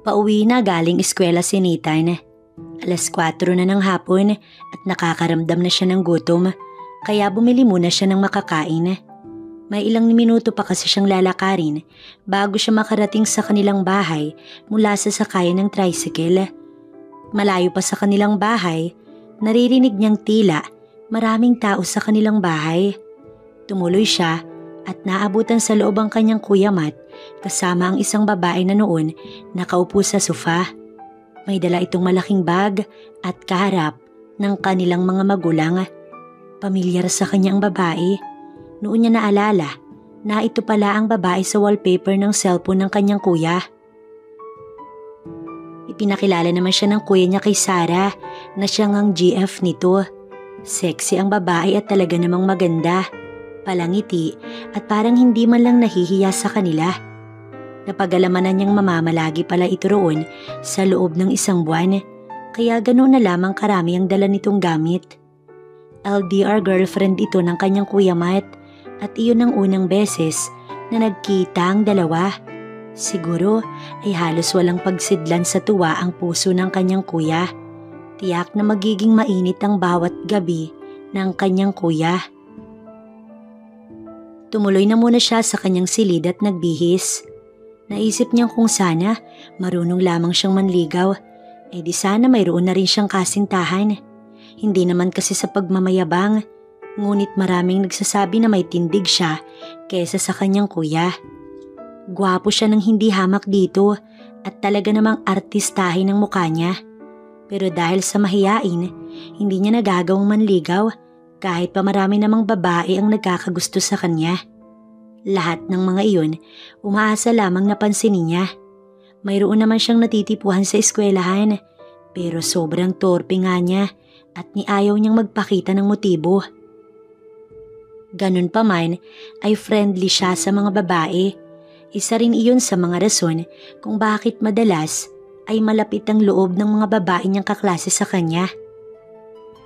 Pauwi na galing eskwela si Nathan. 4:00 na ng hapon at nakakaramdam na siya ng gutom, kaya bumili muna siya ng makakain. May ilang minuto pa kasi siyang lalakarin bago siya makarating sa kanilang bahay mula sa sakayan ng tricycle. Malayo pa sa kanilang bahay, naririnig niyang tila maraming tao sa kanilang bahay. Tumuloy siya at naabutan sa loob ang kanyang Kuya Matt kasama ang isang babae na noon nakaupo sa sofa. May dala itong malaking bag at kaharap ng kanilang mga magulang. Pamilyar sa kanya ang babae. Noon niya naalala na ito pala ang babae sa wallpaper ng cellphone ng kanyang kuya. Ipinakilala naman siya ng kuya niya kay Sarah na siya ngang GF nito. Sexy ang babae at talaga namang maganda. Palangiti at parang hindi man lang nahihiya sa kanila. Napag-alamanan niyang mamamalagi pala ito roon sa loob ng 1 buwan, kaya ganoon na lamang karami ang dala nitong gamit. LDR girlfriend ito ng kanyang Kuya Matt at iyon ang unang beses na nagkita ang dalawa. Siguro ay halos walang pagsidlan sa tuwa ang puso ng kanyang kuya. Tiyak na magiging mainit ang bawat gabi ng kanyang kuya. Tumuloy na muna siya sa kanyang silid at nagbihis. Naisip niyang kung sana marunong lamang siyang manligaw, di sana mayroon na rin siyang kasintahan. Hindi naman kasi sa pagmamayabang, ngunit maraming nagsasabi na may tindig siya kesa sa kanyang kuya. Gwapo siya ng hindi hamak dito at talaga namang artistahin ang mukha niya. Pero dahil sa mahiyain, hindi niya nagagawang manligaw kahit pa marami namang babae ang nagkakagusto sa kanya. Lahat ng mga iyon, umaasa lamang na pansinin niya. Mayroon naman siyang natitipuhan sa eskwelahan, pero sobrang torpe nga niya at ayaw niyang magpakita ng motibo. Ganun pa man ay friendly siya sa mga babae. Isa rin iyon sa mga rason kung bakit madalas ay malapit ang loob ng mga babae niyang kaklase sa kanya.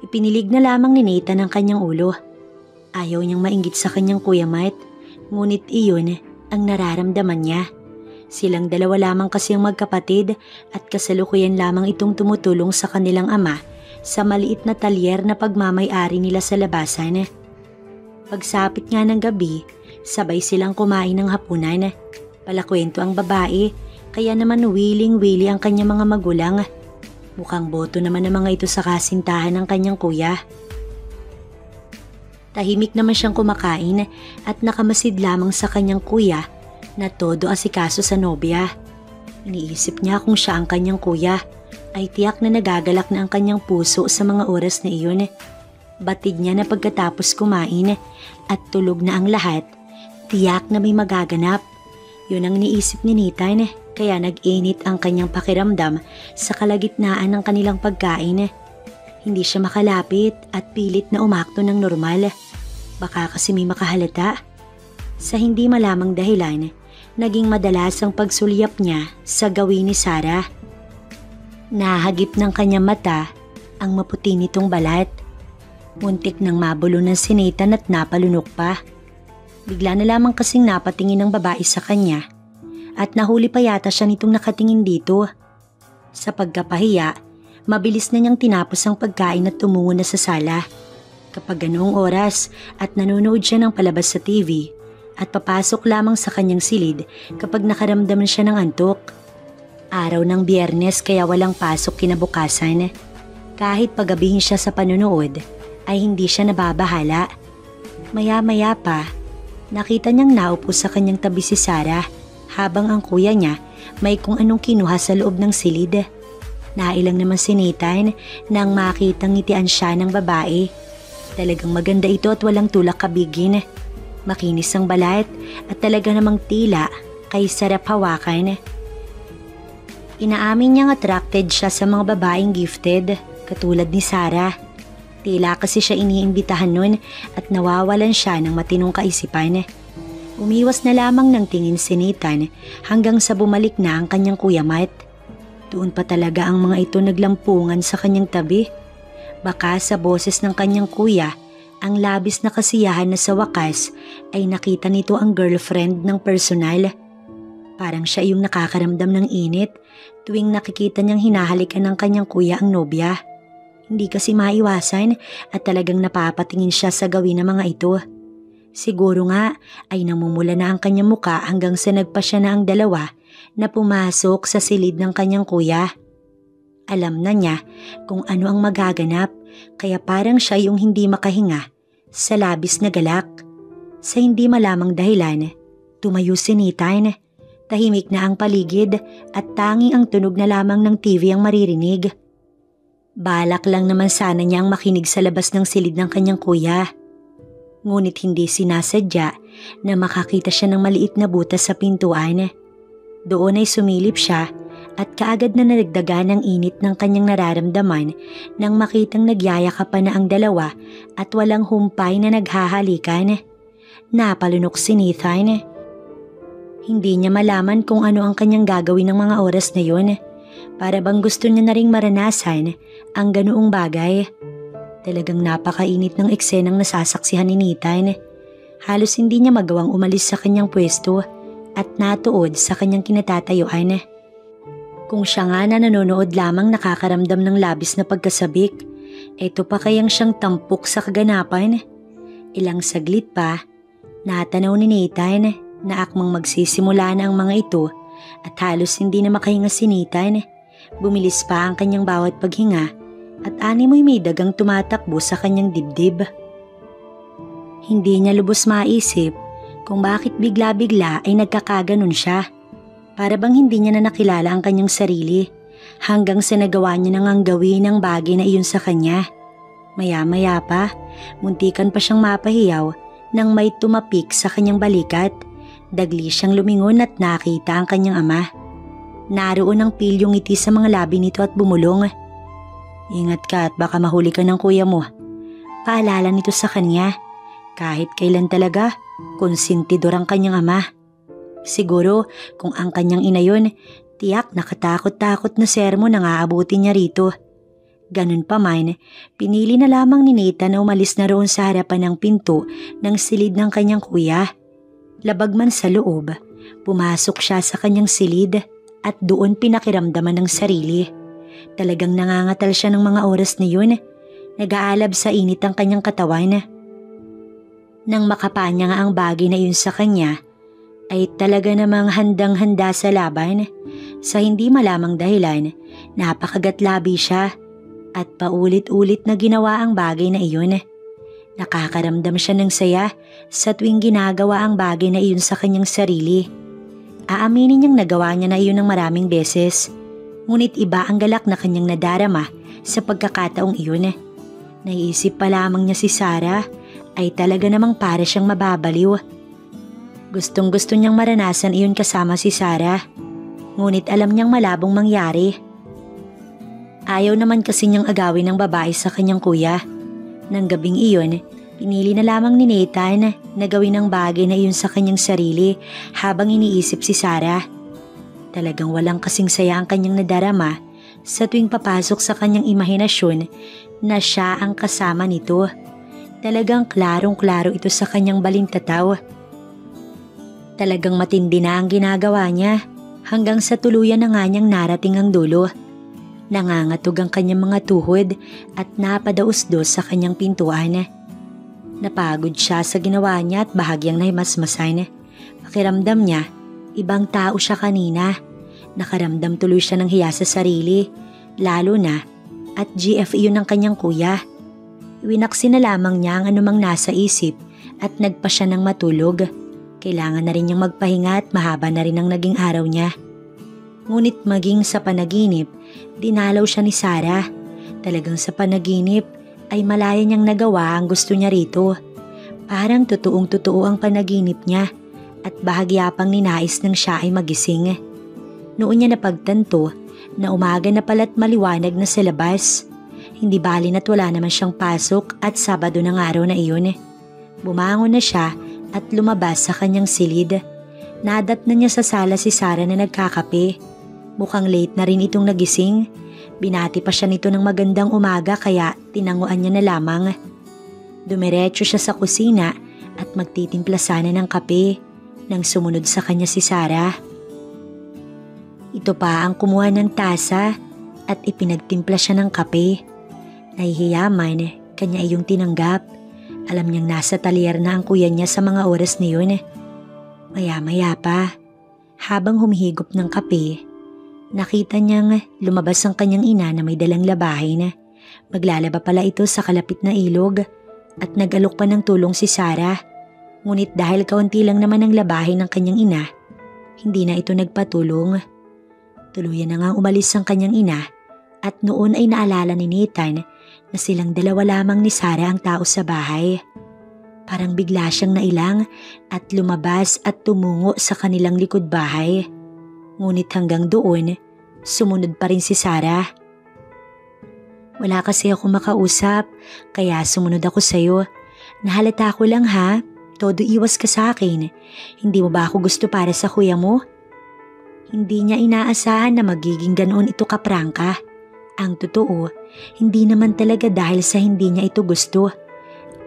Ipinilig na lamang ni Nathan ang kanyang ulo. Ayaw niyang mainggit sa kanyang Kuya Matt, ngunit iyon ang nararamdaman niya. Silang dalawa lamang kasi ang magkapatid at kasalukuyan lamang itong tumutulong sa kanilang ama sa maliit na talyer na pagmamay-ari nila sa labasan. Pagsapit nga ng gabi, sabay silang kumain ng hapunan. Palakwento ang babae, kaya naman willing-willy ang kanyang mga magulang. Mukhang boto naman ang mga ito sa kasintahan ng kanyang kuya. Tahimik naman siyang kumakain at nakamasid lamang sa kanyang kuya na todo asikaso sa nobya. Iniisip niya kung siya ang kanyang kuya, ay tiyak na nagagalak na ang kanyang puso sa mga oras na iyon. Batid niya na pagkatapos kumain at tulog na ang lahat, tiyak na may magaganap. Yun ang niisip ni Nathan, kaya nag-init ang kanyang pakiramdam sa kalagitnaan ng kanilang pagkain. Hindi siya makalapit at pilit na umakto ng normal. Baka kasi may makahalata. Sa hindi malamang dahilan, naging madalas ang pagsulyap niya sa gawin ni Sarah. Nahagip ng kanyang mata ang maputi nitong balat. Muntik nang mabulunan si Nathan at napalunok pa. Bigla na lamang kasing napatingin ng babae sa kanya at nahuli pa yata siya nitong nakatingin dito. Sa pagkapahiya, mabilis na niyang tinapos ang pagkain at tumungo na sa sala. Kapag ganoong oras at nanonood siya ng palabas sa TV at papasok lamang sa kanyang silid kapag nakaramdam siya ng antok. Araw ng Biyernes kaya walang pasok kinabukasan. Kahit pagabihin siya sa panonood ay hindi siya nababahala. Maya-maya pa, nakita niyang naupo sa kanyang tabi si Sarah habang ang kuya niya may kung anong kinuha sa loob ng silid. Nailang naman si Nathan nang makitang ngitian siya ng babae. Talagang maganda ito at walang tulak kabigin. Makinis ang balat at talaga namang tila kay sarap hawakan. Inaamin niyang attracted siya sa mga babaeng gifted, katulad ni Sarah. Tila kasi siya iniimbitahan nun at nawawalan siya ng matinong kaisipan. Umiwas na lamang ng tingin si Nathan hanggang sa bumalik na ang kanyang Kuya Matt. Doon pa talaga ang mga ito naglampungan sa kanyang tabi. Baka sa boses ng kanyang kuya, ang labis na kasiyahan na sa wakas ay nakita nito ang girlfriend ng personal. Parang siya yung nakakaramdam ng init tuwing nakikita niyang hinahalikan ng kanyang kuya ang nobya. Hindi kasi maiwasan at talagang napapatingin siya sa gawin ng mga ito. Siguro nga ay namumula na ang kanyang muka hanggang sa nagpa siya na ang dalawa na pumasok sa silid ng kanyang kuya. Alam na niya kung ano ang magaganap kaya parang siya yung hindi makahinga sa labis na galak. Sa hindi malamang dahilan, tumayo si Nathan. Tahimik na ang paligid at tanging ang tunog na lamang ng TV ang maririnig. Balak lang naman sana niya ang makinig sa labas ng silid ng kanyang kuya. Ngunit hindi sinasadya na makakita siya ng maliit na butas sa pintuan. Doon ay sumilip siya at kaagad na naragdagan ang init ng kanyang nararamdaman nang makitang nagyayakapan na ang dalawa at walang humpay na naghahalikan. Napalunok si Nathan. Hindi niya malaman kung ano ang kanyang gagawin ng mga oras na yun. Para bang gusto niya na ring maranasan ang ganoong bagay. Talagang napakainit ng eksenang nasasaksihan ni Nathan. Halos hindi niya magawang umalis sa kanyang pwesto at natuod sa kanyang kinatatayuan. Kung siya nga na nanonood lamang nakakaramdam ng labis na pagkasabik, eto pa kayang siyang tampok sa kaganapan. Ilang saglit pa, natanaw ni Nathan na akmang magsisimula na ang mga ito at halos hindi na makahinga si Nathan. Bumilis pa ang kanyang bawat paghinga at animoy may dagang tumatakbo sa kanyang dibdib. Hindi niya lubos maisip kung bakit bigla-bigla ay nagkakaganon siya. Para bang hindi niya na nakilala ang kanyang sarili hanggang sa nagawa niya nang ang gawin ang bagay na iyon sa kanya. Maya-maya pa, muntikan pa siyang mapahiyaw nang may tumapik sa kanyang balikat. Dagli siyang lumingon at nakita ang kanyang ama. Naroon ang pilyong ngiti sa mga labi nito at bumulong. Ingat ka at baka mahuli ka ng kuya mo. Paalala nito sa kanya. Kahit kailan talaga, konsentidor ang kanyang ama. Siguro kung ang kanyang ina yun, tiyak nakatakot-takot na sermon ang aabutin niya rito. Ganun pa man, pinili na lamang ni Nathan na umalis na roon sa harapan ng pinto ng silid ng kanyang kuya. Labag man sa loob, pumasok siya sa kanyang silid at doon pinakiramdaman ng sarili. Talagang nangangatal siya ng mga oras na yun. Nag-aalab sa init ang kanyang katawan. Nang makapanya nga ang bagay na yun sa kanya, ay talaga namang handang-handa sa laban. Sa hindi malamang dahilan, napakagatlabi siya at paulit-ulit na ginawa ang bagay na iyon. Nakakaramdam siya ng saya sa tuwing ginagawa ang bagay na iyon sa kanyang sarili. Aaminin niyang nagawa niya na iyon ng maraming beses. Ngunit iba ang galak na kanyang nadarama sa pagkakataong iyon. Naiisip pa lamang niya si Sarah ay talaga namang para siyang mababaliw. Gustong-gusto niyang maranasan iyon kasama si Sarah. Ngunit alam niyang malabong mangyari. Ayaw naman kasi niyang agawin ng babae sa kanyang kuya. Nang gabing iyon, pinili na lamang ni Nathan na gawin ang bagay na iyon sa kanyang sarili habang iniisip si Sarah. Talagang walang kasing saya ang kanyang nadarama sa tuwing papasok sa kanyang imahinasyon na siya ang kasama nito. Talagang klarong-klaro ito sa kanyang balintataw. Talagang matindi na ang ginagawa niya hanggang sa tuluyan na nga niyang narating ang dulo. Nangangatog ang kanyang mga tuhod at napadausdos sa kanyang pintuan. Napagod siya sa ginawa niya at bahagyang nahimasmasan. Pakiramdam niya, ibang tao siya kanina. Nakaramdam tuloy siya ng hiya sa sarili, lalo na at GF iyon ng kanyang kuya. Iwinaksi na lamang niya ang anumang nasa isip at nagpa siya ng matulog. Kailangan na rin niyang magpahinga at mahaba na rin ang naging araw niya. Ngunit maging sa panaginip, dinalaw siya ni Sarah. Talagang sa panaginip ay malaya niyang nagawa ang gusto niya rito. Parang totoong-totoo ang panaginip niya at bahagya pang ninais nang siya ay magising. Noon niya napagtanto na umaga na pala't maliwanag na sa labas. Hindi bali na't wala naman siyang pasok at Sabado ng araw na iyon. Bumangon na siya at lumabas sa kanyang silid. Nadatnan niya sa sala si Sarah na nagkakape. Mukhang late na rin itong nagising. Binati pa siya nito ng magandang umaga kaya tinanguan niya na lamang. Dumiretso siya sa kusina at magtitimpla sana ng kape nang sumunod sa kanya si Sarah. Ito pa ang kumuha ng tasa at ipinagtimpla siya ng kape. Nahihiya man, kanya iyong tinanggap. Alam niyang nasa talyer na ang kuya niya sa mga oras na yun. Maya-maya pa, habang humihigop ng kape, nakita niyang lumabas ang kanyang ina na may dalang labahin. Maglalaba pala ito sa kalapit na ilog at nag-alok pa ng tulong si Sarah. Ngunit dahil kaunti lang naman ang labahin ng kanyang ina, hindi na ito nagpatulong. Tuluyan na nga umalis ang kanyang ina at noon ay naalala ni Nathan na silang dalawa lamang ni Sarah ang tao sa bahay. Parang bigla siyang nailang at lumabas at tumungo sa kanilang likod bahay. Ngunit hanggang doon, sumunod pa rin si Sarah. Wala kasi ako makausap, kaya sumunod ako sa'yo. Nahalata ko lang ha, todo iwas ka sa akin. Hindi mo ba ako gusto para sa kuya mo? Hindi niya inaasahan na magiging ganoon ito kaprangka. Ang totoo, hindi naman talaga dahil sa hindi niya ito gusto.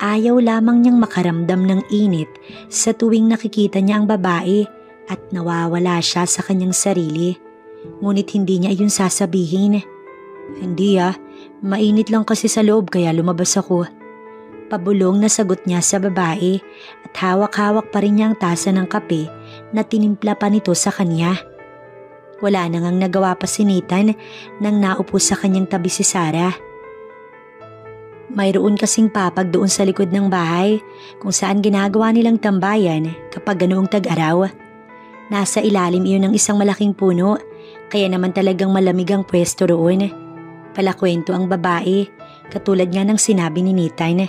Ayaw lamang niyang makaramdam ng init sa tuwing nakikita niya ang babae at nawawala siya sa kanyang sarili. Ngunit hindi niya iyon sasabihin. Hindi mainit lang kasi sa loob kaya lumabas ako. Pabulong na sagot niya sa babae at hawak-hawak pa rin niya ang tasa ng kape na tinimpla pa nito sa kanya. Wala na ngang nagawa pa si Nathan nang naupo sa kanyang tabi si Sarah. Mayroon kasing papag doon sa likod ng bahay kung saan ginagawa nilang tambayan kapag ganoong tag-araw. Nasa ilalim iyon ng isang malaking puno kaya naman talagang malamig ang pwesto roon. Palakwento ang babae katulad nga ng sinabi ni Nathan.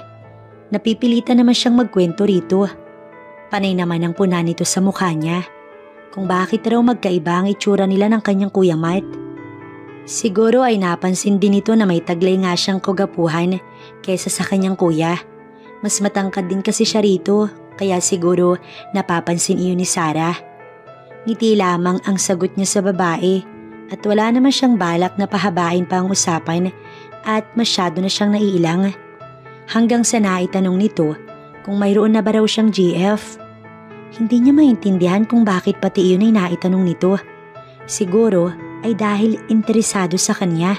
Napipilitan naman siyang magkwento rito. Panay naman ang puna nito sa mukha niya. Kung bakit raw magkaiba ang itsura nila ng kanyang Kuya Matt. Siguro ay napansin din ito na may taglay nga siyang kagapuhan kaysa sa kanyang kuya. Mas matangkad din kasi siya rito kaya siguro napapansin iyon ni Sarah. Ngiti lamang ang sagot niya sa babae at wala naman siyang balak na pahabain pa ang usapan at masyado na siyang naiilang. Hanggang sa naitanong nito kung mayroon na ba raw siyang GF. Hindi niya maintindihan kung bakit pati iyon ay naitanong nito. Siguro ay dahil interesado sa kanya.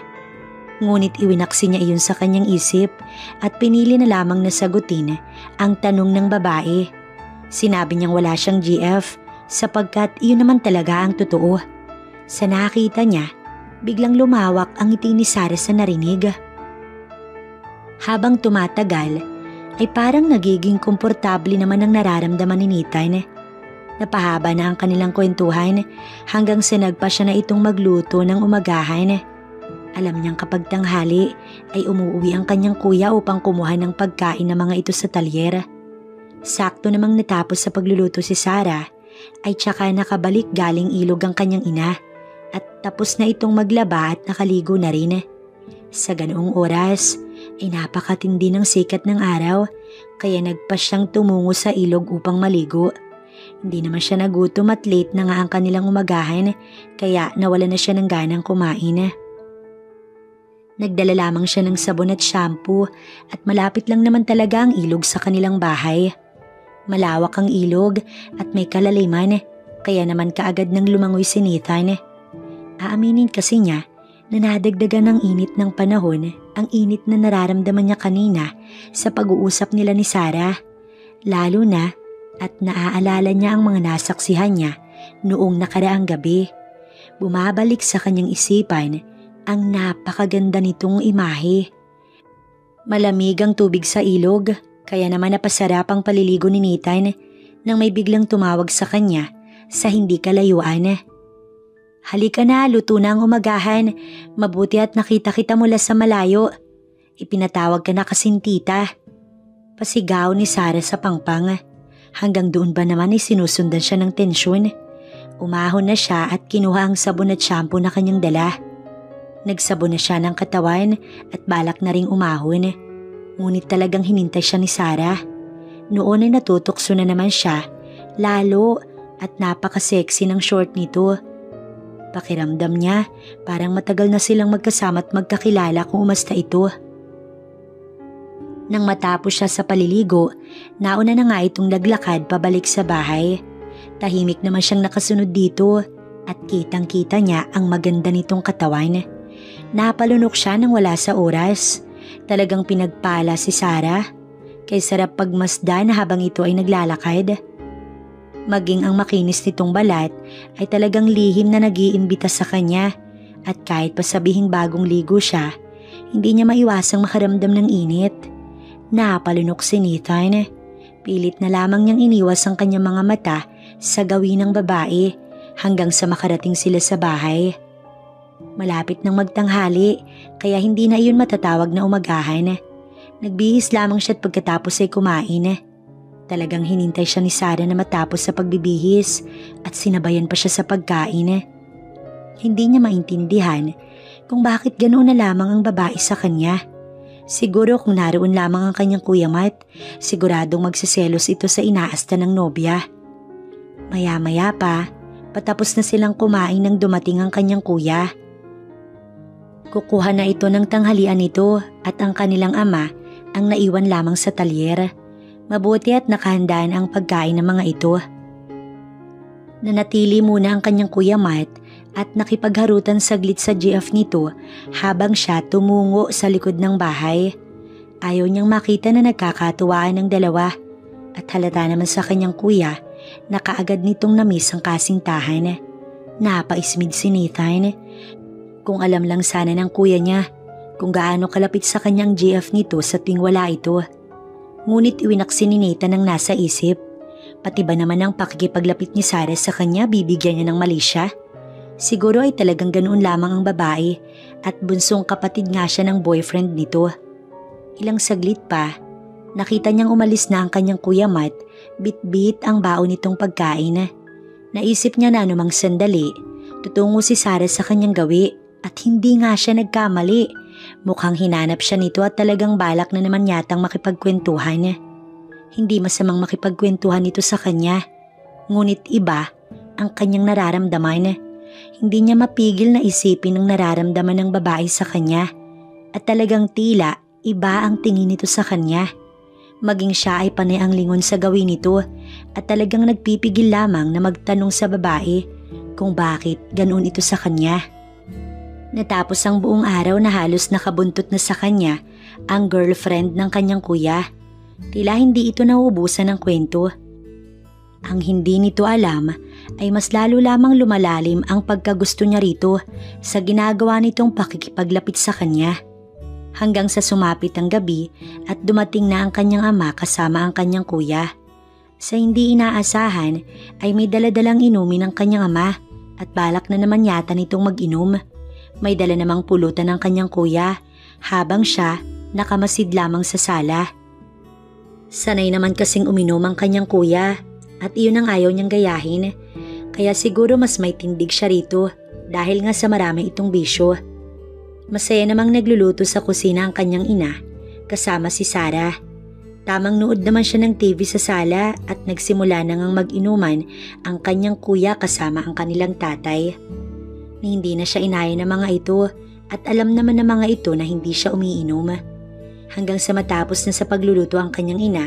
Ngunit iwinaksi niya iyon sa kanyang isip at pinili na lamang na sagutin ang tanong ng babae. Sinabi niyang wala siyang GF sapagkat iyon naman talaga ang totoo. Sa nakita niya, biglang lumawak ang ngiti ni Sarah sa narinig. Habang tumatagal, ay parang nagiging komportable naman ang nararamdaman ni Nathan. Napahaba na ang kanilang kwentuhan hanggang sa nagpa siya na itong magluto ng umagahan. Alam niyang kapag tanghali ay umuwi ang kanyang kuya upang kumuha ng pagkain ng mga ito sa talyer. Sakto namang natapos sa pagluluto si Sarah ay tsaka nakabalik galing ilog ang kanyang ina at tapos na itong maglaba at nakaligo na rin. Sa ganoong oras ay napakatindi ng sikat ng araw kaya nagpa siyang tumungo sa ilog upang maligo. Hindi naman siya nagutom at late na nga ang kanilang umagahan kaya nawala na siya ng ganang kumain. Nagdala lamang siya ng sabon at shampoo at malapit lang naman talaga ang ilog sa kanilang bahay. Malawak ang ilog at may kalaliman kaya naman kaagad nang lumangoy si Nathan. Aaminin kasi niya na nadagdagan ng init ng panahon ang init na nararamdaman niya kanina sa pag-uusap nila ni Sarah. Lalo na at naaalala niya ang mga nasaksihan niya noong nakaraang gabi. Bumabalik sa kanyang isipan ang napakaganda nitong imahe. Malamig ang tubig sa ilog kaya naman napasarap ang paliligo ni Nathan nang may biglang tumawag sa kanya sa hindi kalayuan. Halika na, luto na ang umagahan. Mabuti at nakita kita mula sa malayo. Ipinatawag ka na kasing tita. Pasigaw ni Sarah sa pangpang. Hanggang doon ba naman ay sinusundan siya ng tensyon. Umahon na siya at kinuha ang sabon at shampoo na kanyang dala. Nagsabon na siya ng katawan at balak na ring umahon. Ngunit talagang hinintay siya ni Sarah. Noon ay natutokso na naman siya, lalo at napaka-sexy ng short nito. Pakiramdam niya, parang matagal na silang magkasama at magkakilala kung umasta ito. Nang matapos siya sa paliligo, nauna na nga itong naglakad pabalik sa bahay. Tahimik naman siyang nakasunod dito, at kitang-kita niya ang maganda nitong katawan. Napalunok siya nang wala sa oras. Talagang pinagpala si Sarah. Kay sarap pagmasdan habang ito ay naglalakad. Maging ang makinis nitong balat ay talagang lihim na nag-iimbita sa kanya at kahit pa sabihing bagong ligo siya, hindi niya maiwasang makaramdam ng init. Napalunok si Nathan. Pilit na lamang niyang iniwas ang kanyang mga mata sa gawin ng babae hanggang sa makarating sila sa bahay. Malapit nang magtanghali kaya hindi na iyon matatawag na umagahan. Nagbihis lamang siya at pagkatapos ay kumain. Talagang hinintay siya ni Sarah na matapos sa pagbibihis at sinabayan pa siya sa pagkain. Hindi niya maintindihan kung bakit ganoon na lamang ang babae sa kanya. Siguro kung naroon lamang ang kanyang Kuya Matt, siguradong magsiselos ito sa inaasta ng nobya. Maya-maya pa, patapos na silang kumain nang dumating ang kanyang kuya. Kukuha na ito ng tanghalian nito at ang kanilang ama ang naiwan lamang sa talyer. Mabuti at nakahandaan ang pagkain ng mga ito. Nanatili muna ang kanyang Kuya Matt at nakipagharutan saglit sa GF nito habang siya tumungo sa likod ng bahay. Ayaw niyang makita na nagkakatuwaan ng dalawa at halata naman sa kanyang kuya na kaagad nitong namiss ang kasintahan. Napaismid si Nathan. Kung alam lang sana ng kuya niya kung gaano kalapit sa kanyang GF nito sa tuwing wala ito. Ngunit iwinaksi ni Nathan ang nasa isip. Pati ba naman ang pakikipaglapit ni Sarah sa kanya bibigyan niya ng mali siya? Siguro ay talagang ganoon lamang ang babae at bunsong kapatid nga siya ng boyfriend nito. Ilang saglit pa, nakita niyang umalis na ang kanyang Kuya Matt, bit-bit ang baon nitong pagkain. Naisip niya na anumang sandali, tutungo si Sarah sa kanyang gawi at hindi nga siya nagkamali. Mukhang hinanap siya nito at talagang balak na naman yatang makipagkwentuhan. Hindi masamang makipagkwentuhan nito sa kanya, ngunit iba ang kanyang nararamdaman. Hindi niya mapigil na isipin ang nararamdaman ng babae sa kanya at talagang tila iba ang tingin nito sa kanya. Maging siya ay panay ang lingon sa gawin nito at talagang nagpipigil lamang na magtanong sa babae kung bakit ganoon ito sa kanya. Natapos ang buong araw na halos nakabuntot na sa kanya ang girlfriend ng kanyang kuya. Tila hindi ito nauubusan ng kwento. Ang hindi nito alam ay mas lalo lamang lumalalim ang pagkagusto niya rito sa ginagawa nitong pakikipaglapit sa kanya. Hanggang sa sumapit ang gabi at dumating na ang kanyang ama kasama ang kanyang kuya. Sa hindi inaasahan ay may daladalang inumin ang kanyang ama at balak na naman yata nitong mag-inom. May dala namang pulutan ng kanyang kuya habang siya nakamasid lamang sa sala. Sanay naman kasing uminom ang kanyang kuya at iyon ang ayaw niyang gayahin. Kaya siguro mas may tindig siya rito dahil nga sa marami itong bisyo. Masaya namang nagluluto sa kusina ang kanyang ina kasama si Sarah. Tamang nood naman siya ng TV sa sala at nagsimula na ngang mag-inuman ang kanyang kuya kasama ang kanilang tatay. Hindi na siya inaya ng mga ito at alam naman ng mga ito na hindi siya umiinom. Hanggang sa matapos na sa pagluluto ang kanyang ina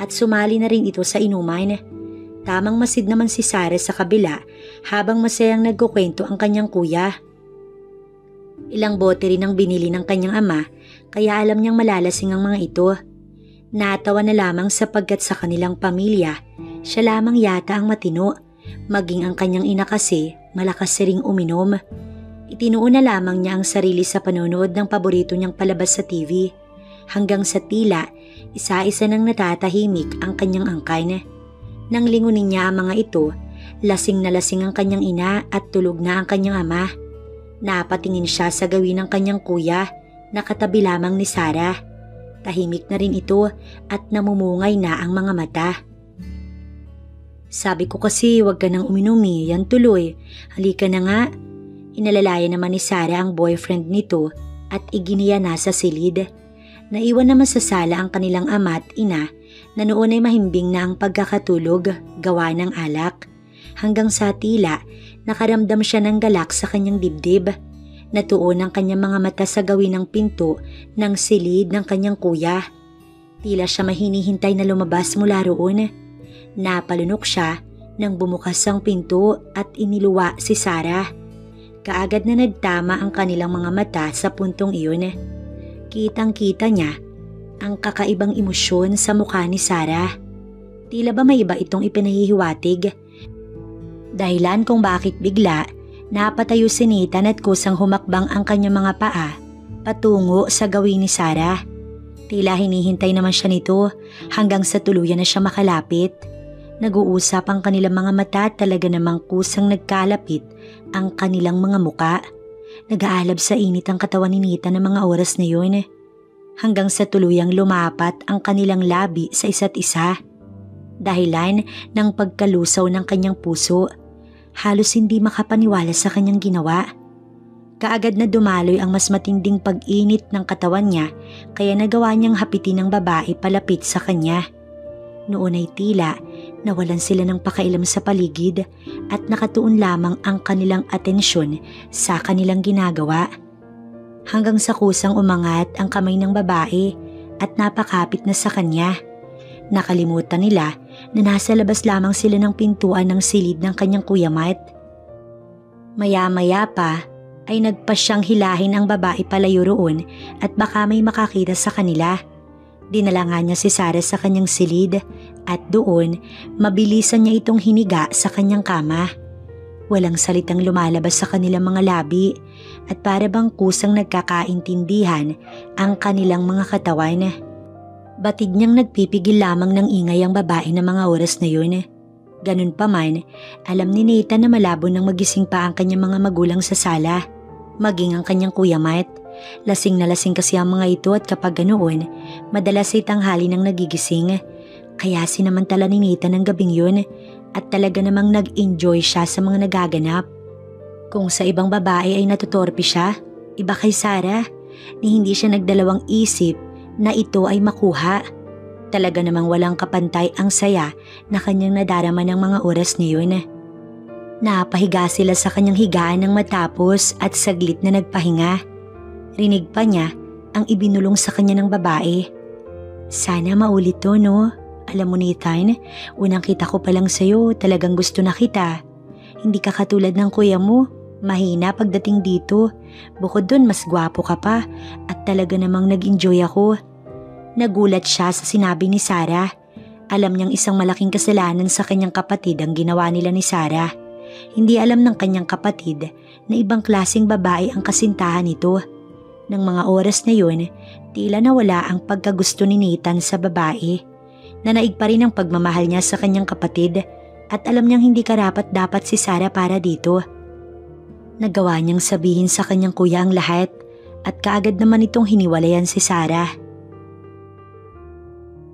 at sumali na rin ito sa inuman. Tamang masid naman si Sarah sa kabila habang masayang nagkukwento ang kanyang kuya. Ilang bote rin ang binili ng kanyang ama kaya alam niyang malalasing ang mga ito. Natawa na lamang sapagkat sa kanilang pamilya, siya lamang yata ang matino. Maging ang kanyang ina kasi malakas ring uminom. Itinuon na lamang niya ang sarili sa panonood ng paborito niyang palabas sa TV. Hanggang sa tila, isa-isa nang natatahimik ang kanyang angkan. Nang lingunin niya ang mga ito, lasing na lasing ang kanyang ina at tulog na ang kanyang ama. Napatingin siya sa gawin ng kanyang kuya na katabi lamang ni Sarah. Tahimik na rin ito at namumungay na ang mga mata. Sabi ko kasi wag ka nang uminom yan tuloy. Halika na nga. Inalalaya naman ni Sarah ang boyfriend nito at iginiya na sa silid. Naiwan naman sa sala ang kanilang ama at ina na noon ay mahimbing na ang pagkakatulog gawa ng alak. Hanggang sa tila nakaramdam siya ng galak sa kanyang dibdib. Natuon ang kanyang mga mata sa gawin ng pinto ng silid ng kanyang kuya. Tila siya mahinihintay na lumabas mula roon. Napalunok siya Nang bumukas ang pinto at iniluwa si Sarah, kaagad na nagtama ang kanilang mga mata sa puntong iyon. Kitang-kita niya ang kakaibang emosyon sa mukha ni Sarah. Tila ba may iba itong ipinahihiwatig? Dahilan kung bakit bigla napatayo si Nathan at kusang humakbang ang kanyang mga paa patungo sa gawin ni Sarah. Tila hinihintay naman siya nito hanggang sa tuluyan na siya makalapit. Nag-uusap ang kanilang mga mata at talaga namang kusang nagkalapit ang kanilang mga muka. Nag-aalab sa init ang katawan ni Nathan ng mga oras na yun. Hanggang sa tuluyang lumapat ang kanilang labi sa isa't isa. Dahilan ng pagkalusaw ng kanyang puso, halos hindi makapaniwala sa kanyang ginawa. Kaagad na dumaloy ang mas matinding pag-init ng katawan niya kaya nagawa niyang hapitin ng babae palapit sa kanya. Noon ay tila nawalan sila ng pakailam sa paligid at nakatuon lamang ang kanilang atensyon sa kanilang ginagawa. Hanggang sa kusang umangat ang kamay ng babae at napakapit na sa kanya. Nakalimutan nila na nasa labas lamang sila ng pintuan ng silid ng kanyang Kuya Matt. Maya-maya pa ay nagpa siyang hilahin ang babae palayo roon at baka may makakita sa kanila. Dinala nga niya si Sarah sa kanyang silid at doon mabilisan niya itong hiniga sa kanyang kama. Walang salitang lumalabas sa kanilang mga labi at para bang kusang nagkakaintindihan ang kanilang mga katawan. Batid niyang nagpipigil lamang ng ingay ang babae ng mga oras na yun. Ganun pa man, alam ni Nathan na malabo nang magising pa ang kanyang mga magulang sa sala, maging ang kanyang Kuya Matt. Lasing na lasing kasi ang mga ito at kapag ganoon, madalas ay tanghali nang nagigising. Kaya sinamantala ni Nathan ang gabing yun at talaga namang nag-enjoy siya sa mga nagaganap. Kung sa ibang babae ay natutorpe siya, iba kay Sarah, ni hindi siya nagdalawang isip na ito ay makuha. Talaga namang walang kapantay ang saya na kanyang nadarama ng mga oras na yun. Napahiga sila sa kanyang higaan nang matapos at saglit na nagpahinga. Rinig pa niya ang ibinulong sa kanya ng babae. Sana maulit to, no? Alam mo Nathan, unang kita ko pa lang sa'yo, talagang gusto na kita. Hindi ka katulad ng kuya mo, mahina pagdating dito. Bukod dun mas gwapo ka pa at talaga namang nag-enjoy ako. Nagulat siya sa sinabi ni Sarah. Alam niyang isang malaking kasalanan sa kanyang kapatid ang ginawa nila ni Sarah. Hindi alam ng kanyang kapatid na ibang klaseng babae ang kasintahan nito. Nang mga oras na yun, tila nawala ang pagkagusto ni Nathan sa babae. Nanaig pa rin ang pagmamahal niya sa kanyang kapatid at alam niyang hindi karapat-dapat si Sarah para dito. Nagawa niyang sabihin sa kanyang kuya ang lahat at kaagad naman itong hiniwalayan si Sarah.